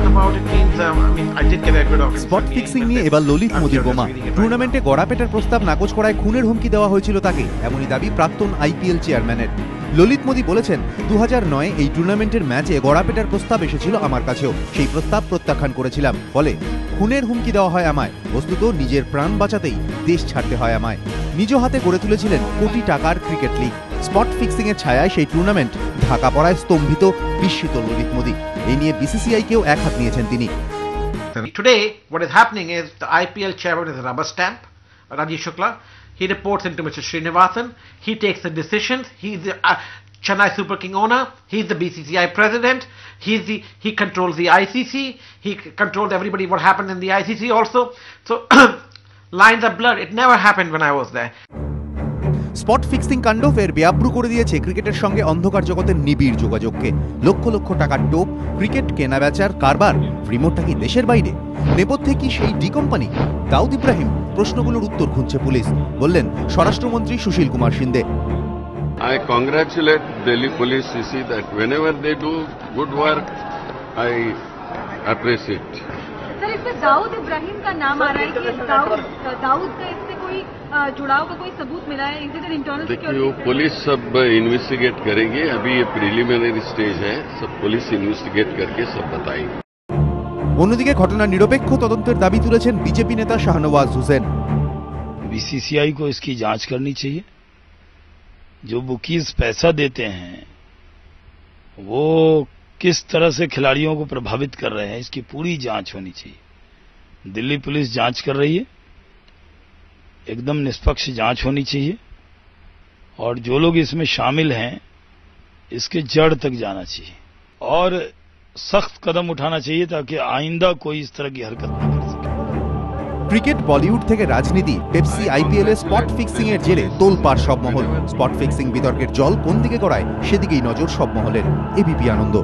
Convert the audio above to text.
talk about it means, I did get a good opportunity. Spot fixing নিয়ে এবার ললিত মোদির বোমা। টুর্নামেন্টে গড়াপেটার প্রস্তাব নাকচ করায় খুনের হুমকি দেওয়া হয়েছিল তাকে, এমনই দাবি প্রাক্তন আইপিএল চেয়ারম্যানের। ললিত মোদি বলেছেন, 2009 এই টুর্নামেন্টের ম্যাচে গড়াপেটার প্রস্তাব এসেছিল আমার কাছেও, সেই প্রস্তাব প্রত্যাখ্যান করেছিলাম, ফলে খুনের হুমকি দেওয়া হয় আমায়। বস্তুত নিজের প্রাণ বাঁচাতেই দেশ ছাড়তে হয় আমায়। নিজ হাতে গড়ে তুলেছিলেন কোটি টাকার ক্রিকেট লিগ। স্পট ফিক্সিং এর ছায়ায় সেই টুর্নামেন্ট ঢাকা পড়ায় স্তম্ভিত, বিস্মিত ললিত মোদি। এই নিয়ে বিসিসিআই কেও এক হাত নিয়েছেন তিনি। Today, what is happening is the IPL chairman is a rubber stamp, Rajiv Shukla. He reports into Mr. Srinivasan. He takes the decisions. He's the Chennai Super King owner. He's the BCCI president. He controls the ICC. He controls everybody. What happened in the ICC also. So lines are blurred. It never happened when I was there. Spot fixing কাণ্ড ফের বেআব্রু করে দিয়েছে ক্রিকেটের সঙ্গে অন্ধকার জগতের নিবিড় যোগাযোগকে। লক্ষ লক্ষ টাকার টোপ, ক্রিকেট কেনা বেচার কারবার, রিমোটটা কি দেশের বাইরে? নেপথ্যে কি সেই ডি কোম্পানি? দাউদ ইব্রাহিম? প্রশ্নগুলোর উত্তর খুঁজছে পুলিশ, বললেন স্বরাষ্ট্রমন্ত্রী Sushil Kumar Shinde. I congratulate Delhi police, you see, that whenever they do good work, I appreciate. Sir, इसमें दाऊद इब्राहिम का नाम आ रहा है कि दाऊद का इससे कोई जुड़ाव का कोई सबूत मिला है? Is it an internal security? देखिए, पुलिस सब इन्वेस्टिगेट करेंगे। अभी ये प्रिलिमिनरी स्टेज है, सब पुलिस इन्वेस्टिगेट करके सब बताएंगे। অন্যদিকে ঘটনা নিরপেক্ষ তদন্তের দাবি তুলেছেন বিজেপি নেতা শাহনওয়াজ হুসেন। बीसीसीआई को इसकी जांच करनी चाहिए। जो बुकीज पैसा देते हैं वो किस तरह से खिलाड़ियों को प्रभावित कर रहे हैं, इसकी पूरी जांच होनी चाहिए। दिल्ली पुलिस जांच कर रही है, एकदम निष्पक्ष जांच होनी चाहिए, और जो लोग इसमें शामिल हैं इसके जड़ तक जाना चाहिए और सख्त कदम उठाना चाहिए ताकि आइंदा कोई इस तरह की हरकत न कर सके। ক্রিকেট বলিউড থেকে রাজনীতি, পেপসি আইপিএল এ স্পট ফিক্সিং এর জেরে তোলপাড় সব মহল। স্পট ফিক্সিং বিতর্কের জল কোন দিকে গড়ায় সেদিকেই নজর সব মহলের। এবিপি আনন্দ।